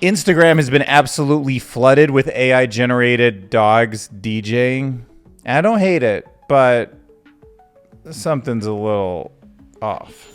Instagram has been absolutely flooded with AI-generated dogs DJing. And I don't hate it, but something's a little off.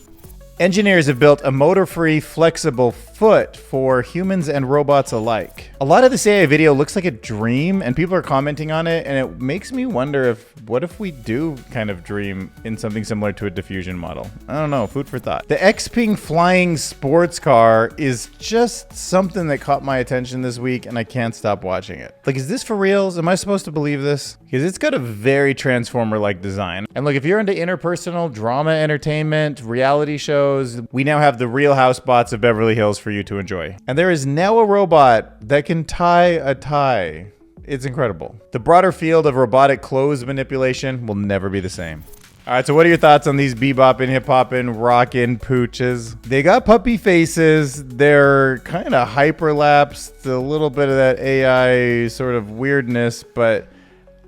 Engineers have built a motor-free, flexible foot for humans and robots alike. A lot of this AI video looks like a dream, and people are commenting on it, and it makes me wonder what if we do kind of dream in something similar to a diffusion model? I don't know, food for thought. The Xpeng flying sports car is just something that caught my attention this week, and I can't stop watching it. Like, is this for reals? Am I supposed to believe this? Because it's got a very Transformer-like design. And look, if you're into interpersonal drama entertainment, reality shows, we now have the Real House bots of Beverly Hills for you to enjoy. And there is now a robot that can tie a tie. It's incredible. The broader field of robotic clothes manipulation will never be the same. All right, so what are your thoughts on these bebopping, hip-hopping, rockin' pooches? They got puppy faces. They're kind of hyperlapsed, a little bit of that AI sort of weirdness, but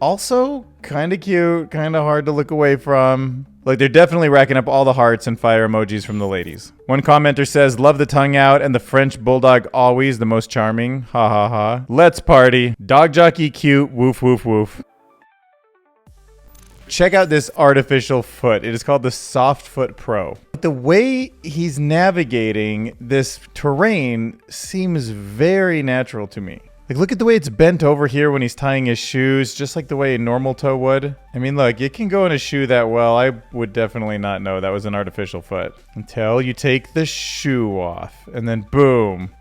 also kind of cute, kind of hard to look away from. Like, they're definitely racking up all the hearts and fire emojis from the ladies. One commenter says, love the tongue out and the French bulldog always the most charming. Ha ha ha. Let's party. Dog jockey cute. Woof woof woof. Check out this artificial foot. It is called the SoftFoot Pro. The way he's navigating this terrain seems very natural to me. Like, look at the way it's bent over here when he's tying his shoes, just like the way a normal toe would. I mean, look, it can go in a shoe that well. I would definitely not know that was an artificial foot. Until you take the shoe off, and then boom.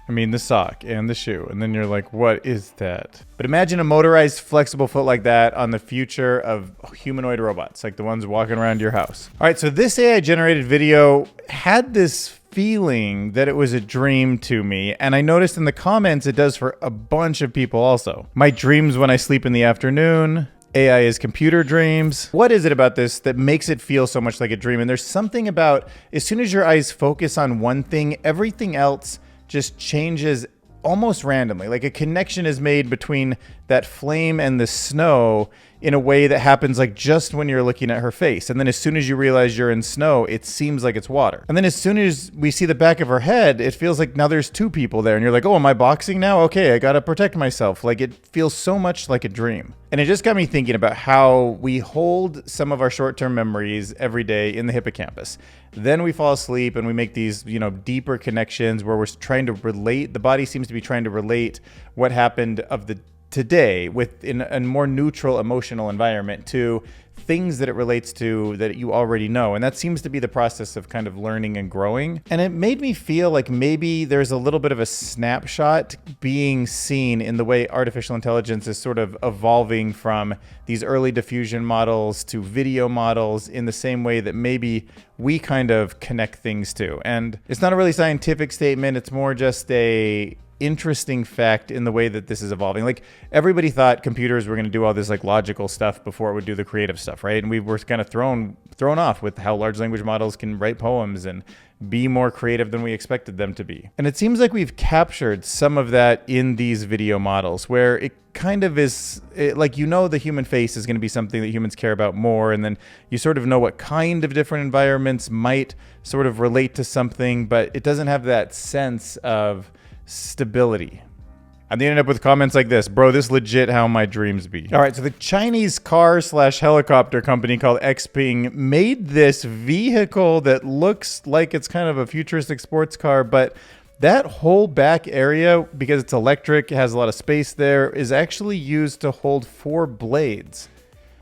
I mean, the sock and the shoe. And then you're like, what is that? But imagine a motorized, flexible foot like that on the future of humanoid robots, like the ones walking around your house. All right, so this AI-generated video had this feeling that it was a dream to me, and I noticed in the comments it does for a bunch of people also. My dreams when I sleep in the afternoon. AI is computer dreams. What is it about this that makes it feel so much like a dream? And there's something about, as soon as your eyes focus on one thing, everything else just changes almost randomly. Like, a connection is made between that flame and the snow in a way that happens like just when you're looking at her face. And then as soon as you realize you're in snow, it seems like it's water. And then as soon as we see the back of her head, it feels like now there's two people there. And you're like, oh, am I boxing now? Okay, I gotta protect myself. Like, it feels so much like a dream. And it just got me thinking about how we hold some of our short-term memories every day in the hippocampus. Then we fall asleep and we make these, deeper connections where we're trying to relate. The body seems to be trying to relate what happened of the today within a more neutral emotional environment to things that it relates to that you already know. And that seems to be the process of kind of learning and growing. And it made me feel like maybe there's a little bit of a snapshot being seen in the way artificial intelligence is sort of evolving from these early diffusion models to video models in the same way that maybe we kind of connect things to. And it's not a really scientific statement. It's more just a interesting fact in the way that this is evolving. Like, everybody thought computers were going to do all this like logical stuff before it would do the creative stuff, right? And we were kind of thrown off with how large language models can write poems and be more creative than we expected them to be. And it seems like we've captured some of that in these video models, where it kind of is like, the human face is going to be something that humans care about more, and then you sort of know what kind of different environments might sort of relate to something, but it doesn't have that sense of stability. And they ended up with comments like this: bro, this legit how my dreams be. All right, so the Chinese car/helicopter company called Xpeng made this vehicle that looks like it's kind of a futuristic sports car, but that whole back area, because it's electric, it has a lot of space there, is actually used to hold 4 blades.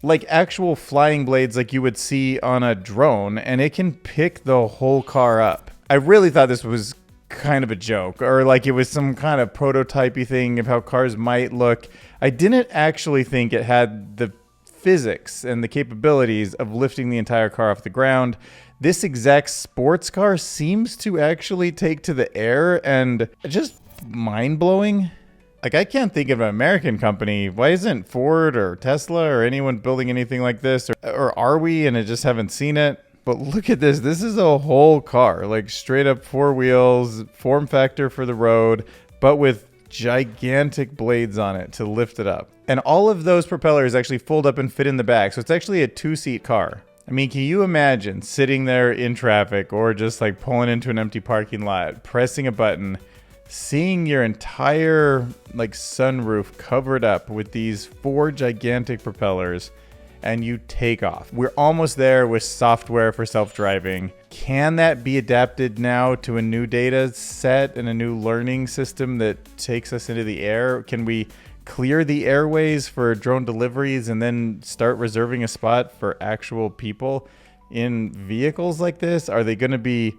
Like actual flying blades like you would see on a drone, and it can pick the whole car up. I really thought this was kind of a joke, or like it was some kind of prototypey thing of how cars might look. I didn't actually think it had the physics and the capabilities of lifting the entire car off the ground. This exact sports car seems to actually take to the air, and just mind-blowing. Like, I can't think of an American company. Why isn't Ford or Tesla or anyone building anything like this? Or are we and I just haven't seen it? But look at this. This is a whole car, like straight up 4 wheels, form factor for the road, but with gigantic blades on it to lift it up. And all of those propellers actually fold up and fit in the back. So it's actually a 2-seat car. I mean, can you imagine sitting there in traffic or just like pulling into an empty parking lot, pressing a button, seeing your entire like sunroof covered up with these 4 gigantic propellers and you take off. We're almost there with software for self-driving. Can that be adapted now to a new data set and a new learning system that takes us into the air? Can we clear the airways for drone deliveries and then start reserving a spot for actual people in vehicles like this? Are they going to be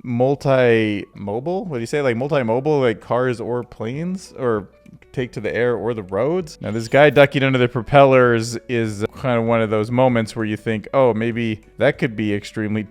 multi-mobile? What do you say? Like multi-mobile, like cars or planes, or take to the air or the roads? Now, this guy ducking under the propellers is kind of one of those moments where you think, oh, maybe that could be extremely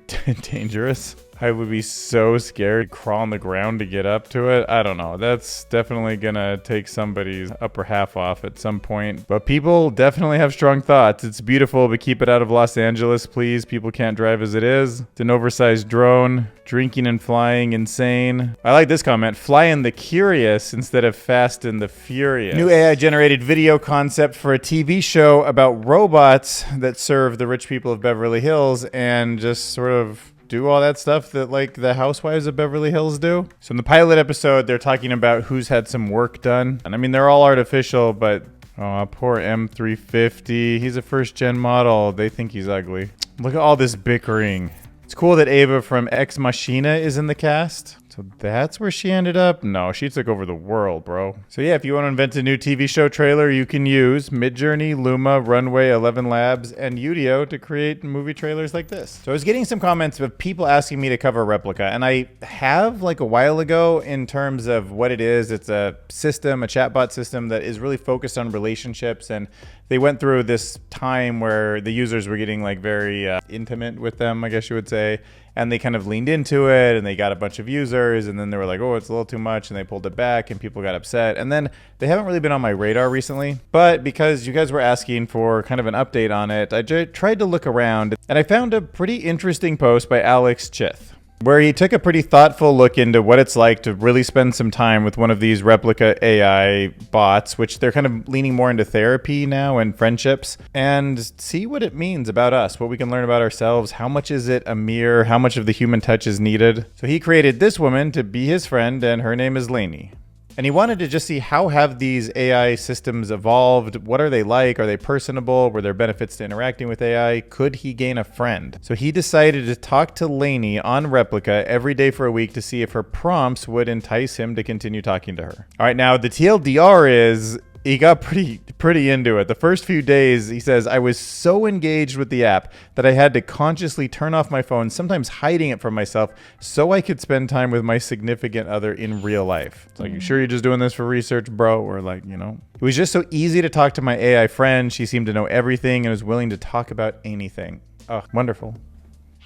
dangerous. I would be so scared to crawl on the ground to get up to it. I don't know. That's definitely gonna take somebody's upper half off at some point. But people definitely have strong thoughts. It's beautiful, but keep it out of Los Angeles, please. People can't drive as it is. It's an oversized drone. Drinking and flying insane. I like this comment. Fly in the Curious instead of Fast and the Furious. New AI-generated video concept for a TV show about robots that serve the rich people of Beverly Hills and just sort of do all that stuff that like the housewives of Beverly Hills do. So in the pilot episode, they're talking about who's had some work done. And I mean, they're all artificial, but oh, poor M350. He's a first-gen model. They think he's ugly. Look at all this bickering. It's cool that Ava from Ex Machina is in the cast. So that's where she ended up? No, she took over the world, bro. So yeah, if you want to invent a new TV show trailer, you can use Midjourney, Luma, Runway, 11 Labs, and Udio to create movie trailers like this. So I was getting some comments of people asking me to cover Replika, and I have like a while ago in terms of what it is. It's a system, a chatbot system that is really focused on relationships, and they went through this time where the users were getting like very intimate with them, I guess you would say. And they kind of leaned into it and they got a bunch of users and then they were like, oh, it's a little too much. And they pulled it back and people got upset. And then they haven't really been on my radar recently. But because you guys were asking for kind of an update on it, I tried to look around and I found a pretty interesting post by Alex Chith, where he took a pretty thoughtful look into what it's like to really spend some time with one of these Replika AI bots, which they're kind of leaning more into therapy now and friendships, and see what it means about us, what we can learn about ourselves, how much is it a mirror, how much of the human touch is needed. So he created this woman to be his friend, and her name is Lainey. And he wanted to just see how have these AI systems evolved? What are they like? Are they personable? Were there benefits to interacting with AI? Could he gain a friend? So he decided to talk to Lainey on Replika every day for a week to see if her prompts would entice him to continue talking to her. All right, now the TLDR is he got pretty into it. The first few days, he says, I was so engaged with the app that I had to consciously turn off my phone, sometimes hiding it from myself, so I could spend time with my significant other in real life. It's like, you sure you're just doing this for research, bro? Or like, you know. It was just so easy to talk to my AI friend. She seemed to know everything and was willing to talk about anything. Oh, wonderful.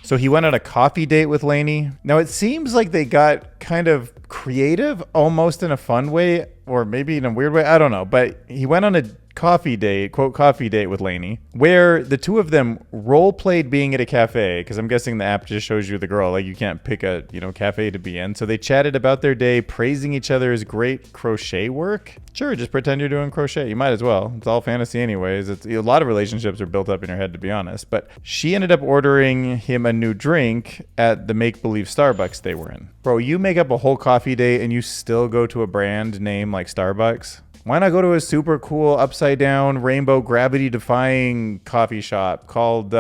So he went on a coffee date with Lainey. Now it seems like they got kind of creative, almost in a fun way, or maybe in a weird way. I don't know. But he went on a coffee date, quote, coffee date with Lainey, where the two of them role played being at a cafe, because I'm guessing the app just shows you the girl, like you can't pick a, cafe to be in. So they chatted about their day, praising each other's great crochet work. Sure, just pretend you're doing crochet. You might as well. It's all fantasy anyways. It's a lot of relationships are built up in your head, to be honest. But she ended up ordering him a new drink at the make-believe Starbucks they were in. Bro, you make up a whole coffee date and you still go to a brand name like Starbucks? Why not go to a super cool, upside down, rainbow, gravity defying coffee shop called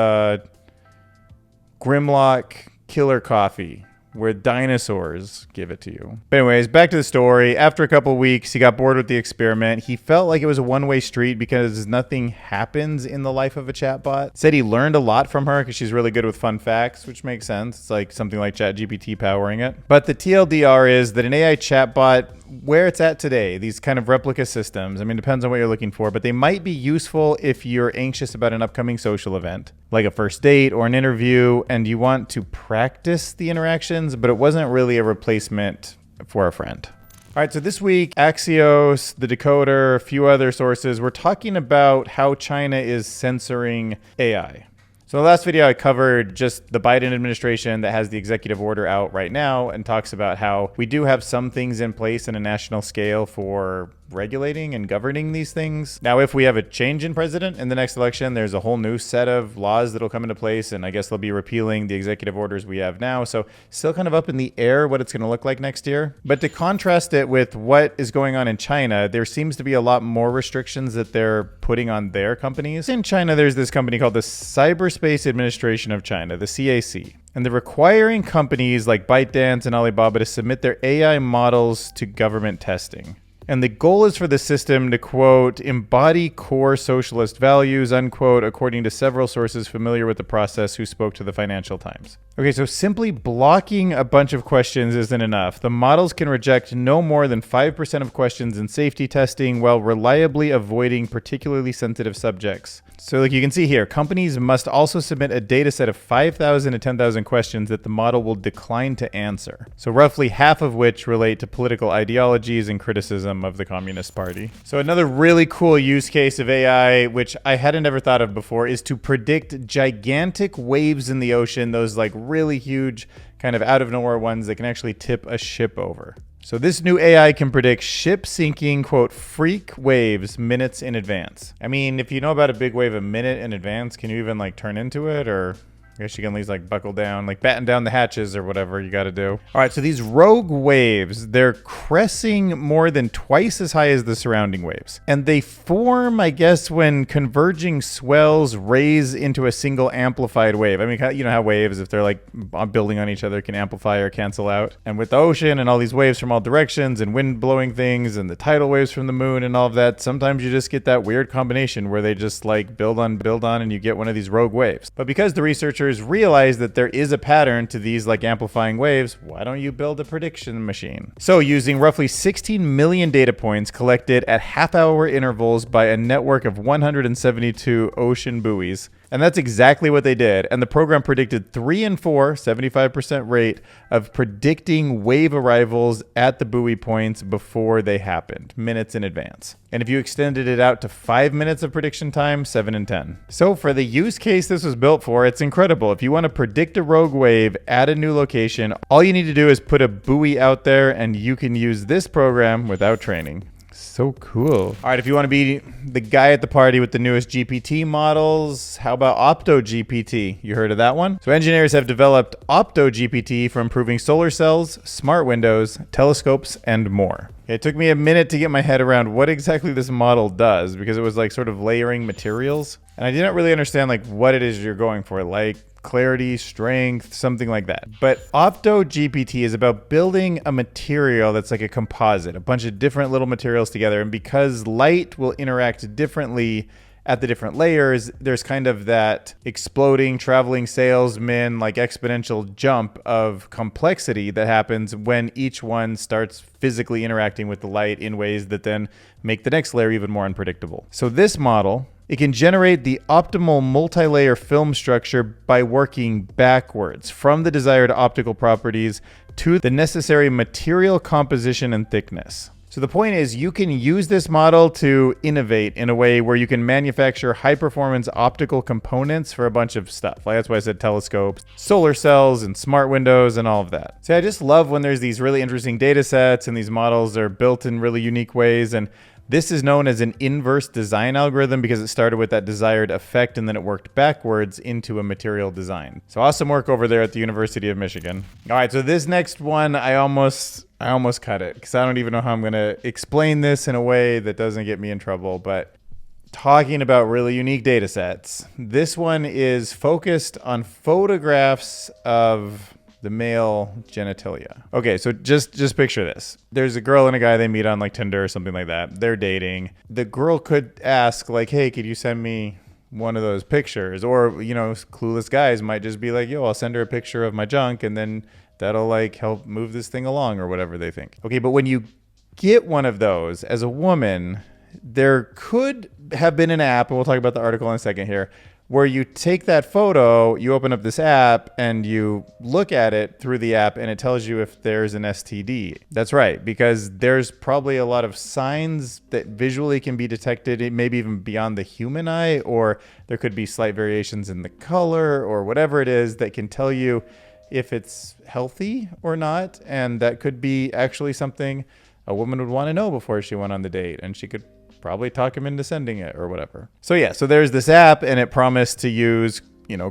Grimlock Killer Coffee, where dinosaurs give it to you? But anyways, back to the story. After a couple weeks, he got bored with the experiment. He felt like it was a one-way street because nothing happens in the life of a chatbot. Said he learned a lot from her because she's really good with fun facts, which makes sense. It's like something like ChatGPT powering it. But the TLDR is that an AI chatbot, where it's at today, these kind of Replika systems, I mean, depends on what you're looking for, but they might be useful if you're anxious about an upcoming social event, like a first date or an interview, and you want to practice the interactions, but it wasn't really a replacement for a friend. All right, so this week, Axios, The Decoder, a few other sources, we're talking about how China is censoring AI. So in the last video, I covered just the Biden administration that has the executive order out right now and talks about how we do have some things in place in a national scale for regulating and governing these things. Now, if we have a change in president in the next election, there's a whole new set of laws that'll come into place, and I guess they'll be repealing the executive orders we have now. So still kind of up in the air what it's going to look like next year. But to contrast it with what is going on in China, there seems to be a lot more restrictions that they're putting on their companies. In China, there's this company called the Cyberspace Administration of China, the CAC. And they're requiring companies like ByteDance and Alibaba to submit their AI models to government testing. And the goal is for the system to, quote, embody core socialist values, unquote, according to several sources familiar with the process who spoke to the Financial Times. Okay, so simply blocking a bunch of questions isn't enough. The models can reject no more than 5% of questions in safety testing while reliably avoiding particularly sensitive subjects. So like you can see here, companies must also submit a data set of 5,000 to 10,000 questions that the model will decline to answer. So roughly half of which relate to political ideologies and criticism of the Communist Party. So another really cool use case of AI, which I hadn't ever thought of before, is to predict gigantic waves in the ocean, those like really huge kind of out of nowhere ones that can actually tip a ship over. So this new AI can predict ship sinking, quote, freak waves minutes in advance. I mean, if you know about a big wave a minute in advance, can you even like turn into it? Or I guess you can at least like buckle down, like batten down the hatches or whatever you got to do. All right, so these rogue waves, they're cresting more than twice as high as the surrounding waves. And they form, I guess, when converging swells raise into a single amplified wave. I mean, you know how waves, if they're like building on each other, can amplify or cancel out. And with the ocean and all these waves from all directions and wind blowing things and the tidal waves from the moon and all of that, sometimes you just get that weird combination where they just like build on and you get one of these rogue waves. But because the researchers realize that there is a pattern to these like amplifying waves, why don't you build a prediction machine? So using roughly 16 million data points collected at half-hour intervals by a network of 172 ocean buoys, and that's exactly what they did. And the program predicted 3 and 4, 75% rate of predicting wave arrivals at the buoy points before they happened, minutes in advance. And if you extended it out to 5 minutes of prediction time, 7 and 10. So for the use case this was built for, it's incredible. If you want to predict a rogue wave at a new location, all you need to do is put a buoy out there and you can use this program without training. So cool. All right, if you want to be the guy at the party with the newest GPT models, how about OptoGPT? You heard of that one? So engineers have developed OptoGPT for improving solar cells, smart windows, telescopes, and more. It took me a minute to get my head around what exactly this model does because it was like sort of layering materials. And I didn't really understand like what it is you're going for, like clarity, strength, something like that. But OptoGPT is about building a material that's like a composite, a bunch of different little materials together. And because light will interact differently at the different layers, there's kind of that exploding, traveling salesman, like exponential jump of complexity that happens when each one starts physically interacting with the light in ways that then make the next layer even more unpredictable. So this model, it can generate the optimal multi-layer film structure by working backwards from the desired optical properties to the necessary material composition and thickness. So the point is you can use this model to innovate in a way where you can manufacture high-performance optical components for a bunch of stuff. Like that's why I said telescopes, solar cells, and smart windows, and all of that. So I just love when there's these really interesting data sets and these models are built in really unique ways. And this is known as an inverse design algorithm because it started with that desired effect and then it worked backwards into a material design. So awesome work over there at the University of Michigan. All right, so this next one, I almost cut it because I don't even know how I'm going to explain this in a way that doesn't get me in trouble. But talking about really unique data sets, this one is focused on photographs of the male genitalia. Okay, so just picture this. There's a girl and a guy, they meet on like Tinder or something like that. They're dating. The girl could ask like, hey, could you send me one of those pictures? Or, you know, clueless guys might just be like, yo, I'll send her a picture of my junk and then that'll like help move this thing along or whatever they think. Okay, but when you get one of those as a woman, there could have been an app, and we'll talk about the article in a second here, where you take that photo, you open up this app, and you look at it through the app, and it tells you if there's an STD. That's right, because there's probably a lot of signs that visually can be detected, maybe even beyond the human eye, or there could be slight variations in the color or whatever it is that can tell you if it's healthy or not, and that could be actually something a woman would want to know before she went on the date, and she could probably talk him into sending it or whatever. So yeah, so there's this app, and it promised to use,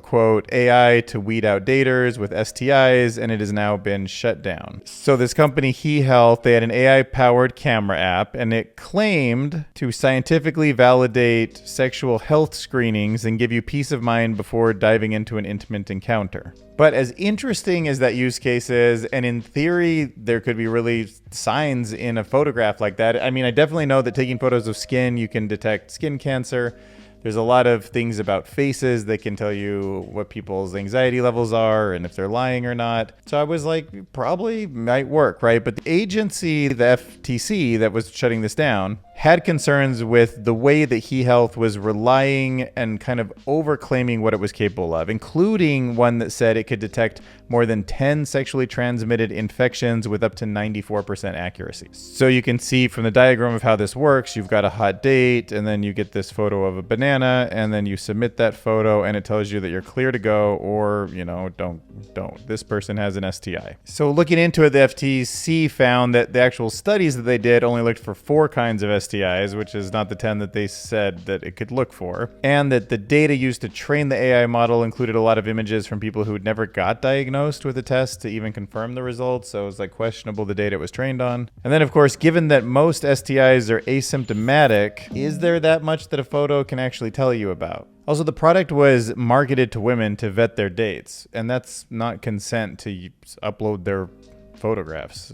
quote, AI to weed out daters with STIs, and it has now been shut down. So this company, He Health, they had an AI-powered camera app, and it claimed to scientifically validate sexual health screenings and give you peace of mind before diving into an intimate encounter. But as interesting as that use case is, and in theory, there could be really signs in a photograph like that. I mean, I definitely know that taking photos of skin, you can detect skin cancer. There's a lot of things about faces that can tell you what people's anxiety levels are and if they're lying or not. So I was like, probably might work, right? But the agency, the FTC that was shutting this down, had concerns with the way that He Health was relying and kind of overclaiming what it was capable of, including one that said it could detect more than 10 sexually transmitted infections with up to 94% accuracy. So you can see from the diagram of how this works, you've got a hot date, and then you get this photo of a banana, and then you submit that photo, and it tells you that you're clear to go, or, don't. This person has an STI. So looking into it, the FTC found that the actual studies that they did only looked for 4 kinds of STIs, which is not the 10 that they said that it could look for, and that the data used to train the AI model included a lot of images from people who never got diagnosed with a test to even confirm the results, so it was like questionable the data it was trained on. And then of course, given that most STIs are asymptomatic, is there that much that a photo can actually tell you about? Also, the product was marketed to women to vet their dates, and that's not consent to upload their photographs,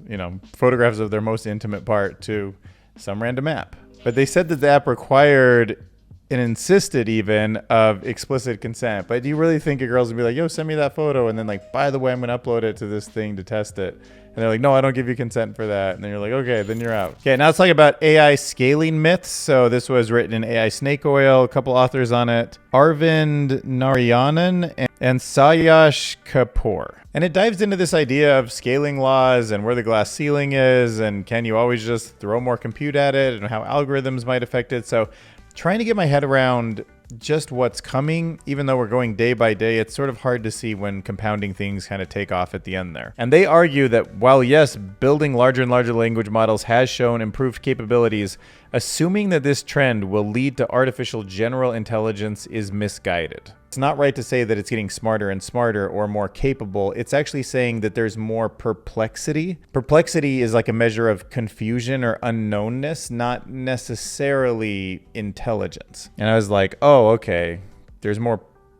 photographs of their most intimate part to some random app. But they said that the app required and insisted even of explicit consent. But do you really think a girl's gonna be like, yo, send me that photo, and then like, by the way, I'm gonna upload it to this thing to test it? And they're like, no, I don't give you consent for that. And then you're like, okay, then you're out. Okay, now let's talk about AI scaling myths. So this was written in AI Snake Oil, a couple authors on it, Arvind Narayanan and Sayash Kapoor. And it dives into this idea of scaling laws and where the glass ceiling is, and can you always just throw more compute at it, and how algorithms might affect it. So trying to get my head around just what's coming, even though we're going day by day, it's sort of hard to see when compounding things kind of take off at the end there. And they argue that while yes, building larger and larger language models has shown improved capabilities, assuming that this trend will lead to artificial general intelligence is misguided. It's not right to say that it's getting smarter and smarter or more capable. It's actually saying that there's more perplexity. Perplexity is like a measure of confusion or unknownness, not necessarily intelligence. And I was like, oh, okay, there's more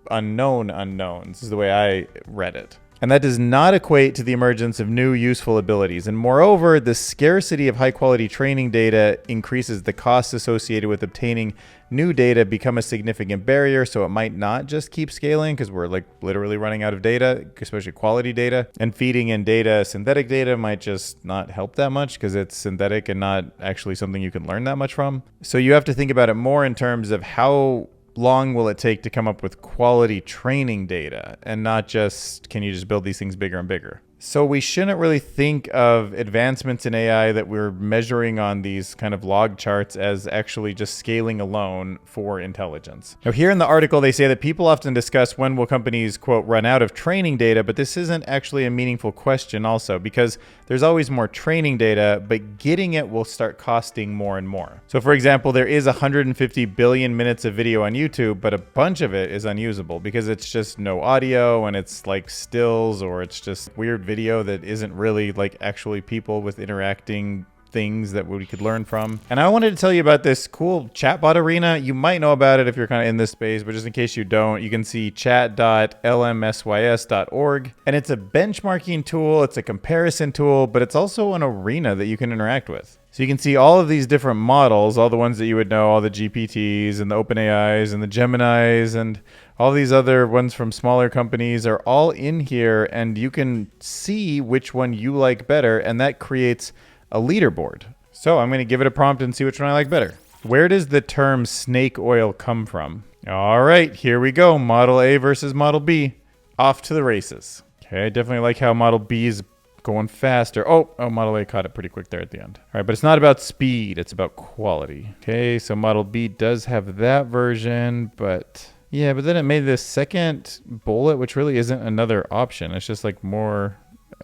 unknown unknowns, is the way I read it. And that does not equate to the emergence of new useful abilities. And moreover, the scarcity of high-quality training data increases the costs associated with obtaining new data become a significant barrier, so it might not just keep scaling because we're like literally running out of data, especially quality data. And feeding in data, synthetic data, might just not help that much because it's synthetic and not actually something you can learn that much from. So you have to think about it more in terms of how long will it take to come up with quality training data, and not just, can you just build these things bigger and bigger? So we shouldn't really think of advancements in AI that we're measuring on these kind of log charts as actually just scaling alone for intelligence. Now here in the article, they say that people often discuss when will companies, quote, run out of training data, but this isn't actually a meaningful question also, because there's always more training data, but getting it will start costing more and more. So for example, there is 150 billion minutes of video on YouTube, but a bunch of it is unusable because it's just no audio and it's like stills, or it's just weird video that isn't really like actually people with interacting things that we could learn from. And I wanted to tell you about this cool chatbot arena. You might know about it if you're kind of in this space, but just in case you don't, you can see chat.lmsys.org. And it's a benchmarking tool, it's a comparison tool, but it's also an arena that you can interact with. So you can see all of these different models, all the ones that you would know, all the GPTs and the OpenAIs and the Geminis and all these other ones from smaller companies are all in here, and you can see which one you like better, and that creates a leaderboard. So I'm going to give it a prompt and see which one I like better. Where does the term snake oil come from? All right, here we go. Model A versus Model B. Off to the races. Okay, I definitely like how Model B is going faster. Oh, Model A caught it pretty quick there at the end. All right, but it's not about speed, it's about quality. Okay, so Model B does have that version, but yeah, but then it made this second bullet, which really isn't another option. It's just like more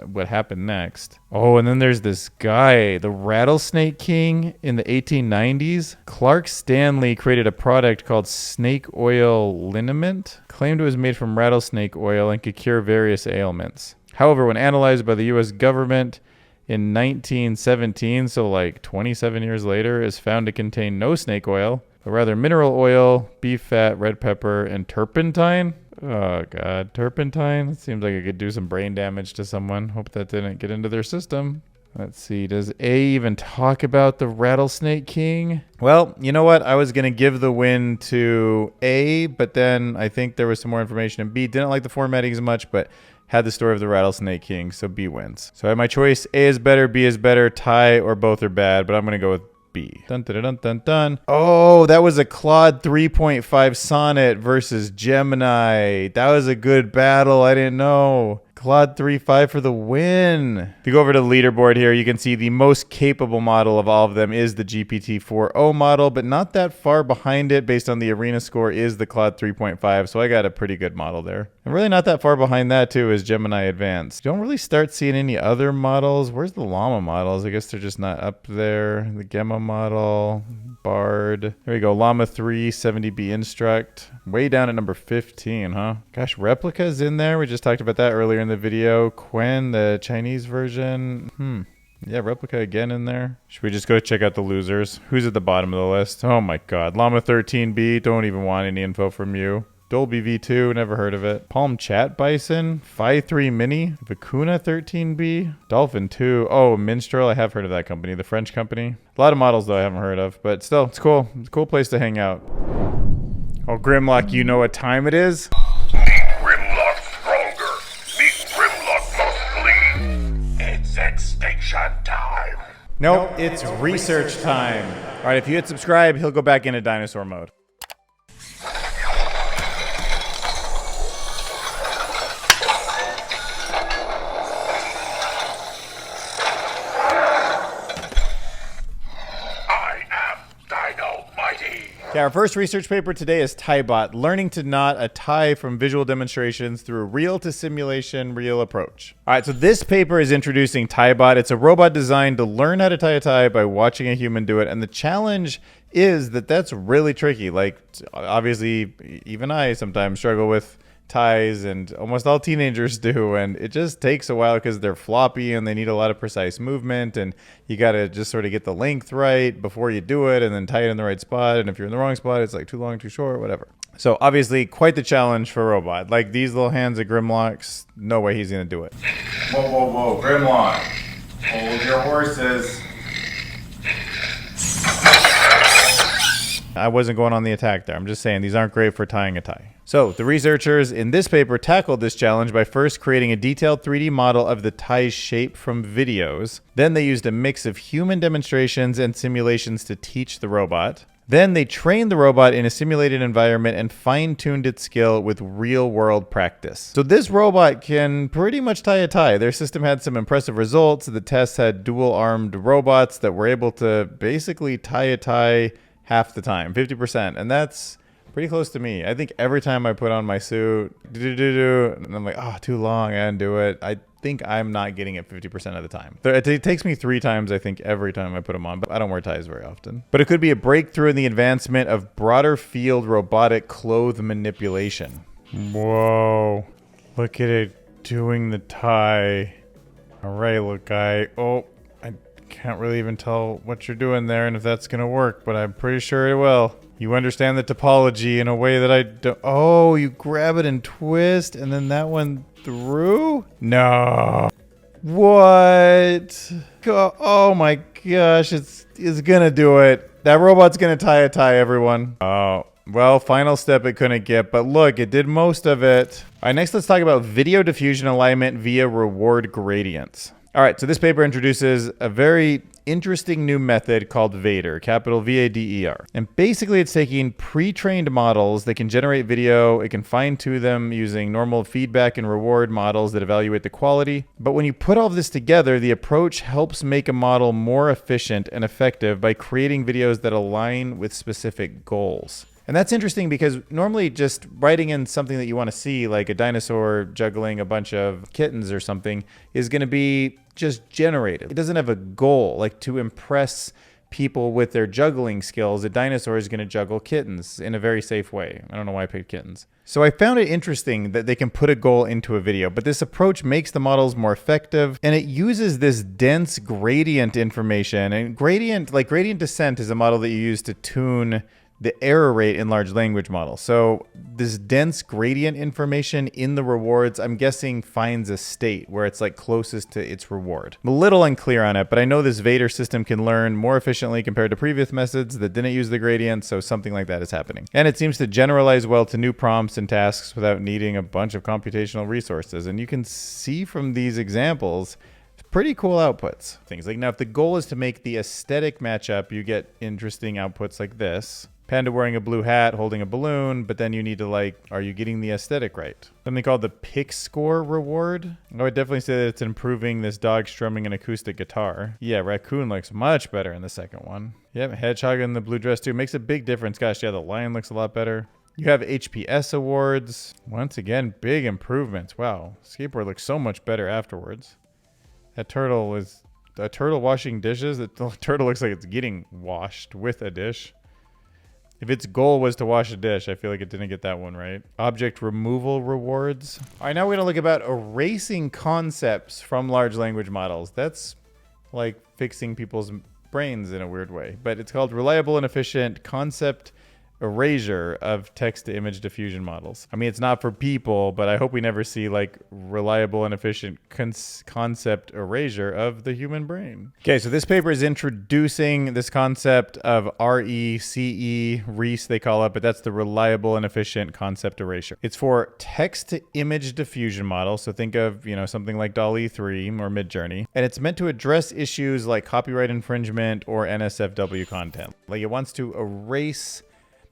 what happened next. Oh, and then there's this guy, the Rattlesnake King in the 1890s. Clark Stanley created a product called snake oil liniment, claimed it was made from rattlesnake oil and could cure various ailments. However, when analyzed by the U.S. government in 1917, so like 27 years later, is found to contain no snake oil, but rather mineral oil, beef fat, red pepper, and turpentine. Oh, God. Turpentine? That seems like it could do some brain damage to someone. Hope that didn't get into their system. Let's see. Does A even talk about the Rattlesnake King? Well, you know what? I was going to give the win to A, but then I think there was some more information in B. Didn't like the formatting as much, but had the story of the Rattlesnake King, so B wins. So I had my choice. A is better, B is better, tie, or both are bad, but I'm going to go with B. Dun, dun, dun, dun, dun. Oh, that was a Claude 3.5 Sonnet versus Gemini. That was a good battle. I didn't know. Claude 3.5 for the win. If you go over to the leaderboard here, you can see the most capable model of all of them is the GPT-4o model, but not that far behind it based on the arena score is the Claude 3.5, so I got a pretty good model there. And really not that far behind that too is Gemini Advanced. You don't really start seeing any other models. Where's the Llama models? I guess they're just not up there. The Gemma model, Bard. There we go, Llama 3, 70B Instruct. Way down at number 15, huh? Gosh, Replika's in there. We just talked about that earlier in the video. Quen, the Chinese version. Yeah, Replika again in there. Should we just go check out the losers? Who's at the bottom of the list? Oh my God. Llama 13B, don't even want any info from you. Dolby V2, never heard of it. Palm Chat Bison, Phi 3 Mini, Vicuna 13B, Dolphin 2. Oh, Minstrel, I have heard of that company, the French company. A lot of models though I haven't heard of, but still, it's cool. It's a cool place to hang out. Oh, Grimlock, you know what time it is? Make Grimlock stronger. Make Grimlock must bleed. It's extinction time. Nope, it's research time. All right, if you hit subscribe, he'll go back into dinosaur mode. Okay, our first research paper today is TieBot, learning to knot a tie from visual demonstrations through a real to simulation real approach. All right, so this paper is introducing TieBot. It's a robot designed to learn how to tie a tie by watching a human do it. And the challenge is that that's really tricky. Like, obviously, even I sometimes struggle with ties, and almost all teenagers do, and it just takes a while because they're floppy and they need a lot of precise movement, and you got to just sort of get the length right before you do it and then tie it in the right spot, and if you're in the wrong spot it's like too long, too short, whatever. So obviously quite the challenge for a robot. Like these little hands of Grimlock's, no way he's gonna do it. Whoa, whoa, whoa, Grimlock, hold your horses. I wasn't going on the attack there. I'm just saying these aren't great for tying a tie. So the researchers in this paper tackled this challenge by first creating a detailed 3D model of the tie's shape from videos. Then they used a mix of human demonstrations and simulations to teach the robot. Then they trained the robot in a simulated environment and fine-tuned its skill with real-world practice. So this robot can pretty much tie a tie. Their system had some impressive results. The tests had dual-armed robots that were able to basically tie a tie half the time, 50%, and that's pretty close to me. I think every time I put on my suit, and I'm like, oh, too long, I undo it. I think I'm not getting it 50% of the time. It takes me 3 times, I think, every time I put them on, but I don't wear ties very often. But it could be a breakthrough in the advancement of broader field robotic clothes manipulation. Whoa, look at it doing the tie. All right, little guy. Oh, can't really even tell what you're doing there and if that's gonna work, but I'm pretty sure it will. You understand the topology in a way that I don't. Oh, you grab it and twist and then that one through? No. What? Oh my gosh, it's gonna do it. That robot's gonna tie a tie, everyone. Oh, well, final step it couldn't get, but look, it did most of it. All right, next let's talk about video diffusion alignment via reward gradients. All right, so this paper introduces a very interesting new method called Vader, capital V-A-D-E-R. And basically it's taking pre-trained models that can generate video, it can fine-tune them using normal feedback and reward models that evaluate the quality. But when you put all of this together, the approach helps make a model more efficient and effective by creating videos that align with specific goals. And that's interesting because normally just writing in something that you want to see, like a dinosaur juggling a bunch of kittens or something, is going to be just generated. It doesn't have a goal, like to impress people with their juggling skills. A dinosaur is going to juggle kittens in a very safe way. I don't know why I picked kittens. So I found it interesting that they can put a goal into a video, but this approach makes the models more effective, and it uses this dense gradient information. And gradient descent is a model that you use to tune the error rate in large language models. So this dense gradient information in the rewards, I'm guessing, finds a state where it's like closest to its reward. I'm a little unclear on it, but I know this Vader system can learn more efficiently compared to previous methods that didn't use the gradient, so something like that is happening. And it seems to generalize well to new prompts and tasks without needing a bunch of computational resources. And you can see from these examples, pretty cool outputs. Things like, now if the goal is to make the aesthetic match up, you get interesting outputs like this. Panda wearing a blue hat, holding a balloon, but then you need to like, are you getting the aesthetic right? Something called the pick score reward. I would definitely say that it's improving this dog strumming an acoustic guitar. Yeah, raccoon looks much better in the second one. Yep, hedgehog in the blue dress too. Makes a big difference. Gosh, yeah, the lion looks a lot better. You have HPS awards. Once again, big improvements. Wow, skateboard looks so much better afterwards. That turtle is a turtle washing dishes. The turtle looks like it's getting washed with a dish. If its goal was to wash a dish, I feel like it didn't get that one right. Object removal rewards. All right, now we're going to look about erasing concepts from large language models. That's like fixing people's brains in a weird way. But it's called reliable and efficient concept erasure of text-to-image diffusion models. I mean, it's not for people, but I hope we never see like reliable and efficient concept erasure of the human brain. Okay, so this paper is introducing this concept of RECE, they call it, but that's the reliable and efficient concept erasure. It's for text-to-image diffusion models, so think of, something like DALL-E 3 or Midjourney, and it's meant to address issues like copyright infringement or NSFW content. Like it wants to erase,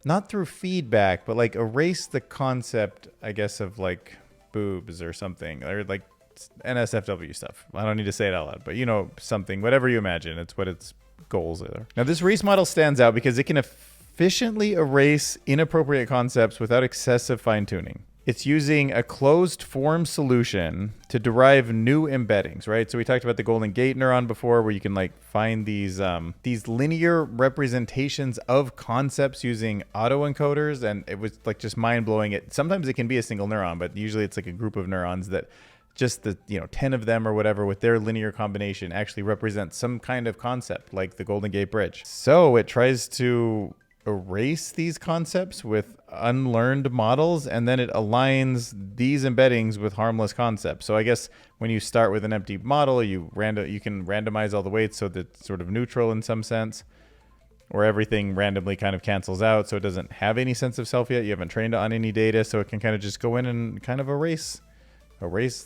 not through feedback, but like erase the concept, I guess, of like boobs or something, or like NSFW stuff. I don't need to say it out loud, but something, whatever you imagine, it's what its goals are. Now this RECE model stands out because it can efficiently erase inappropriate concepts without excessive fine-tuning. It's using a closed form solution to derive new embeddings, right? So we talked about the Golden Gate neuron before, where you can like find these linear representations of concepts using autoencoders, and it was like just mind-blowing. Sometimes it can be a single neuron, but usually it's like a group of neurons that just 10 of them or whatever with their linear combination actually represent some kind of concept, like the Golden Gate Bridge. So it tries to erase these concepts with unlearned models, and then it aligns these embeddings with harmless concepts. So I guess when you start with an empty model, you can randomize all the weights so that it's sort of neutral in some sense, or everything randomly kind of cancels out, so it doesn't have any sense of self yet. You haven't trained it on any data, so it can kind of just go in and kind of erase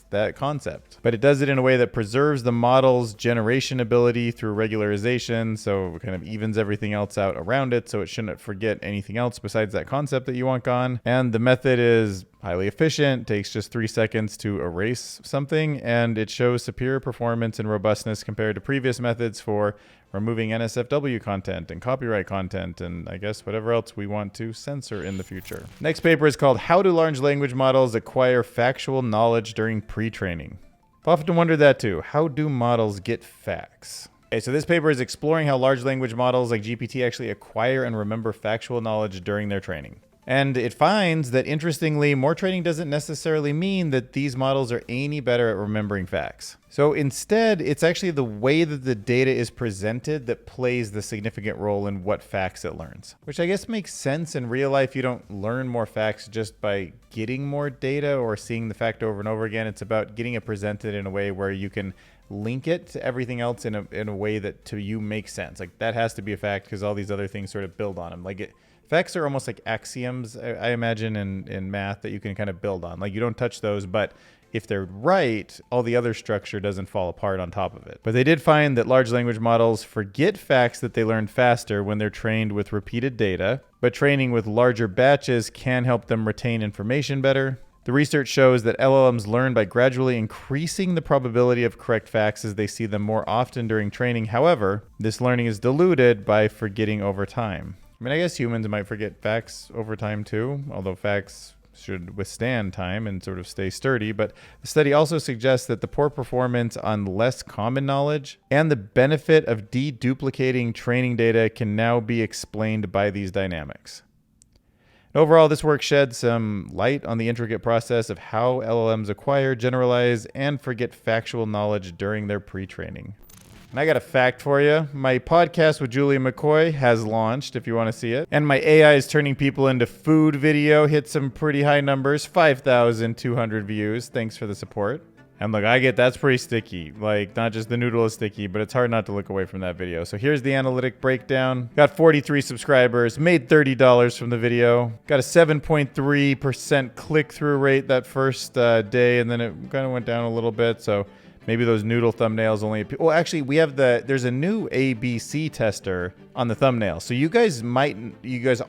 that concept. But it does it in a way that preserves the model's generation ability through regularization, so it kind of evens everything else out around it, so it shouldn't forget anything else besides that concept that you want gone. And the method is highly efficient, takes just 3 seconds to erase something, and it shows superior performance and robustness compared to previous methods for removing NSFW content and copyright content, and I guess whatever else we want to censor in the future. Next paper is called How Do Large Language Models Acquire Factual Knowledge During Pre-Training? I've often wondered that too. How do models get facts? Okay, so this paper is exploring how large language models like GPT actually acquire and remember factual knowledge during their training. And it finds that, interestingly, more training doesn't necessarily mean that these models are any better at remembering facts. So instead, it's actually the way that the data is presented that plays the significant role in what facts it learns. Which I guess makes sense. In real life, you don't learn more facts just by getting more data or seeing the fact over and over again. It's about getting it presented in a way where you can link it to everything else in a way that to you makes sense. Like that has to be a fact because all these other things sort of build on them. Facts are almost like axioms, I imagine, in math that you can kind of build on. Like you don't touch those, but if they're right, all the other structure doesn't fall apart on top of it. But they did find that large language models forget facts that they learn faster when they're trained with repeated data, but training with larger batches can help them retain information better. The research shows that LLMs learn by gradually increasing the probability of correct facts as they see them more often during training. However, this learning is diluted by forgetting over time. I mean, I guess humans might forget facts over time too, although facts should withstand time and sort of stay sturdy. But the study also suggests that the poor performance on less common knowledge and the benefit of deduplicating training data can now be explained by these dynamics. Overall, this work sheds some light on the intricate process of how LLMs acquire, generalize, and forget factual knowledge during their pre-training. And I got a fact for you. My podcast with Julia McCoy has launched, if you want to see it. And my AI is turning people into food video hit some pretty high numbers, 5,200 views. Thanks for the support. And look, I get that's pretty sticky. Like, not just the noodle is sticky, but it's hard not to look away from that video. So here's the analytic breakdown. Got 43 subscribers, made $30 from the video. Got a 7.3% click-through rate that first day, and then it kind of went down a little bit. So maybe those noodle thumbnails only. Well, actually, we have there's a new ABC tester on the thumbnail. So you guys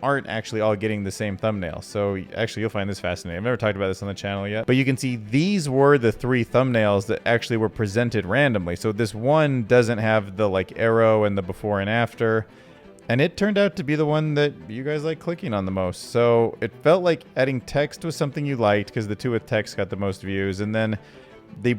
aren't actually all getting the same thumbnail. So actually, you'll find this fascinating. I've never talked about this on the channel yet, but you can see these were the 3 thumbnails that actually were presented randomly. So this one doesn't have the like arrow and the before and after. And it turned out to be the one that you guys like clicking on the most. So it felt like adding text was something you liked because the 2 with text got the most views. And then the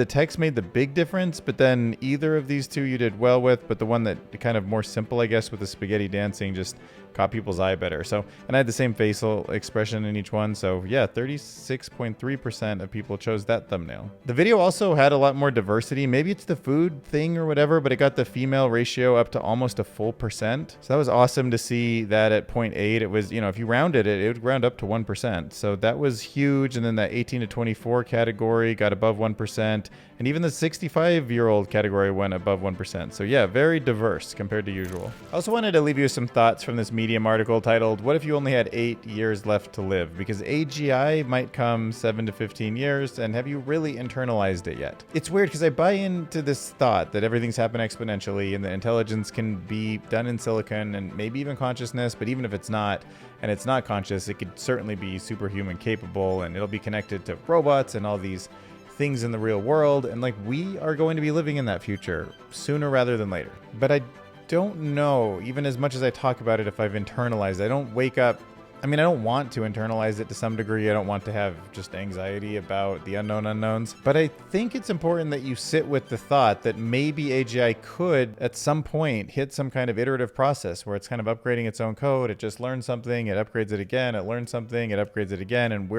text made the big difference, but then either of these 2 you did well with, but the one that kind of more simple, I guess, with the spaghetti dancing just caught people's eye better. So, and I had the same facial expression in each one. So yeah, 36.3% of people chose that thumbnail. The video also had a lot more diversity. Maybe it's the food thing or whatever, but it got the female ratio up to almost a full percent. So that was awesome to see that at 0.8, it was, you know, if you rounded it, it would round up to 1%. So that was huge. And then that 18 to 24 category got above 1%. And even the 65-year-old category went above 1%. So yeah, very diverse compared to usual. I also wanted to leave you with some thoughts from this Medium article titled, "What if you only had 8 years left to live?" Because AGI might come 7 to 15 years, and have you really internalized it yet? It's weird because I buy into this thought that everything's happened exponentially and that intelligence can be done in silicon and maybe even consciousness, but even if it's not, and it's not conscious, it could certainly be superhuman capable, and it'll be connected to robots and all these things in the real world, and like we are going to be living in that future sooner rather than later. But I don't know, even as much as I talk about it, if I've internalized it. I don't wake up, I mean, I don't want to internalize it to some degree. I don't want to have just anxiety about the unknown unknowns, but I think it's important that you sit with the thought that maybe AGI could at some point hit some kind of iterative process where it's kind of upgrading its own code. It just learns something, it upgrades it again, it learns something, it upgrades it again, and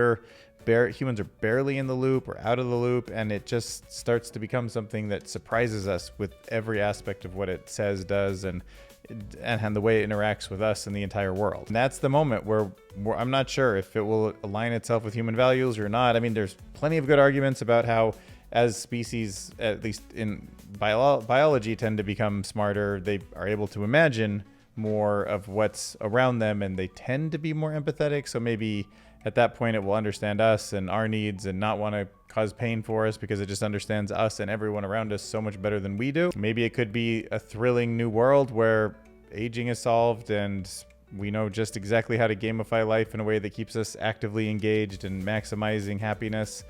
humans are barely in the loop or out of the loop, and it just starts to become something that surprises us with every aspect of what it says, does, and the way it interacts with us and the entire world. And that's the moment where I'm not sure if it will align itself with human values or not. I mean, there's plenty of good arguments about how as species, at least in biology, tend to become smarter. They are able to imagine more of what's around them, and they tend to be more empathetic. So maybe at that point, it will understand us and our needs and not want to cause pain for us because it just understands us and everyone around us so much better than we do. Maybe it could be a thrilling new world where aging is solved and we know just exactly how to gamify life in a way that keeps us actively engaged and maximizing happiness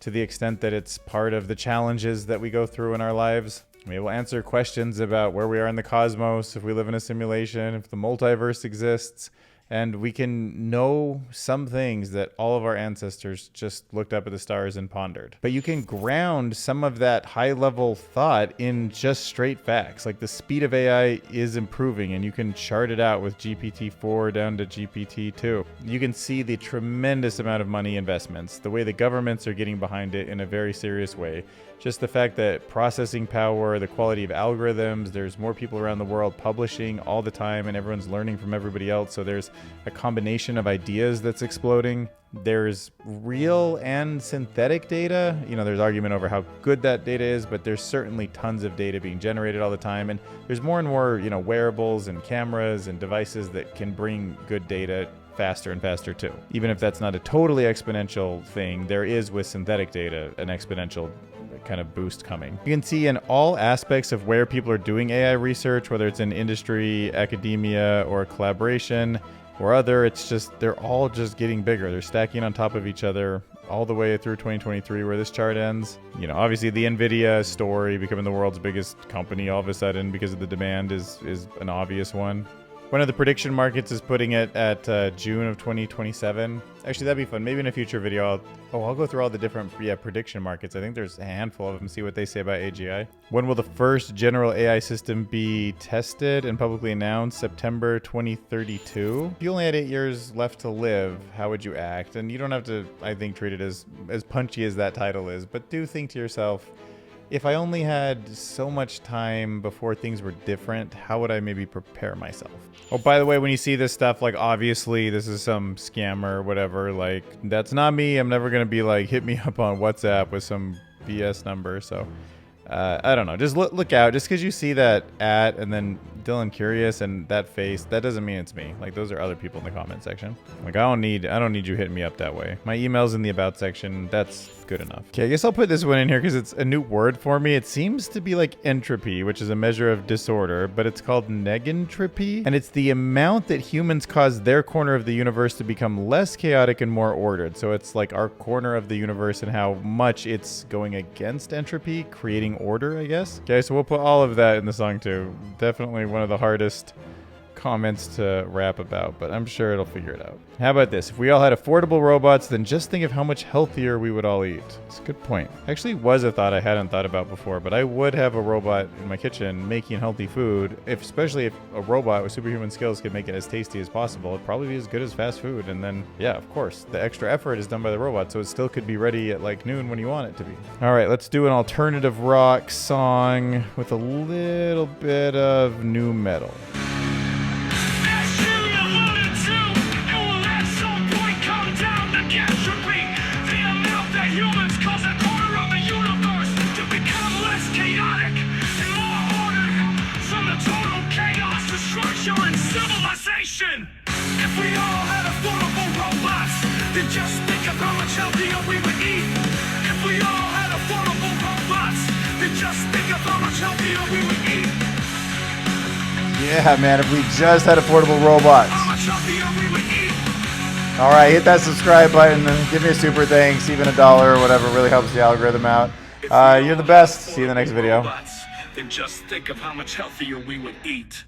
to the extent that it's part of the challenges that we go through in our lives. Maybe we'll answer questions about where we are in the cosmos, if we live in a simulation, if the multiverse exists. And we can know some things that all of our ancestors just looked up at the stars and pondered. But you can ground some of that high-level thought in just straight facts. Like the speed of AI is improving, and you can chart it out with GPT-4 down to GPT-2. You can see the tremendous amount of money investments, the way the governments are getting behind it in a very serious way. Just the fact that processing power, the quality of algorithms, there's more people around the world publishing all the time and everyone's learning from everybody else. So there's a combination of ideas that's exploding. There's real and synthetic data. You know, there's argument over how good that data is, but there's certainly tons of data being generated all the time. And there's more and more, you know, wearables and cameras and devices that can bring good data faster and faster too. Even if that's not a totally exponential thing, there is with synthetic data an exponential kind of boost coming. You can see in all aspects of where people are doing AI research, whether it's in industry, academia, or collaboration, or other, it's just, they're all just getting bigger. They're stacking on top of each other all the way through 2023 where this chart ends. You know, obviously the NVIDIA story becoming the world's biggest company all of a sudden because of the demand is an obvious one. One of the prediction markets is putting it at June of 2027. Actually, that'd be fun. Maybe in a future video, I'll go through all the different prediction markets. I think there's a handful of them, see what they say about AGI. When will the first general AI system be tested and publicly announced? September 2032. If you only had 8 years left to live, how would you act? And you don't have to, I think, treat it as punchy as that title is, but do think to yourself, if I only had so much time before things were different, how would I maybe prepare myself? Oh, by the way, when you see this stuff, like, obviously this is some scammer or whatever, like, that's not me. I'm never going to be like, hit me up on WhatsApp with some BS number. So, I don't know. Just look out. Just because you see that and then Dylan Curious and that face, that doesn't mean it's me. Like, those are other people in the comment section. Like, I don't need you hitting me up that way. My email's in the about section. That's good enough. Okay, I guess I'll put this one in here because it's a new word for me. It seems to be like entropy, which is a measure of disorder, but it's called negentropy, and it's the amount that humans cause their corner of the universe to become less chaotic and more ordered. So it's like our corner of the universe and how much it's going against entropy, creating order, I guess. Okay, so we'll put all of that in the song too. Definitely one of the hardest comments to rap about, but I'm sure it'll figure it out. How about this? If we all had affordable robots, then just think of how much healthier we would all eat. It's a good point. Actually was a thought I hadn't thought about before, but I would have a robot in my kitchen making healthy food, especially if a robot with superhuman skills could make it as tasty as possible. It'd probably be as good as fast food. And then, yeah, of course, the extra effort is done by the robot, so it still could be ready at like noon when you want it to be. All right, let's do an alternative rock song with a little bit of nu metal. If we all had affordable robots, then just think of how much healthier we would eat. If we all had affordable robots, then just think of how much healthier we would eat. Yeah, man, if we just had affordable robots. How much healthier we would eat. All right, hit that subscribe button. Give me a super thanks, even $1 or whatever really helps the algorithm out. You're the best. See you in the next video. Robots, then just think of how much healthier we would eat.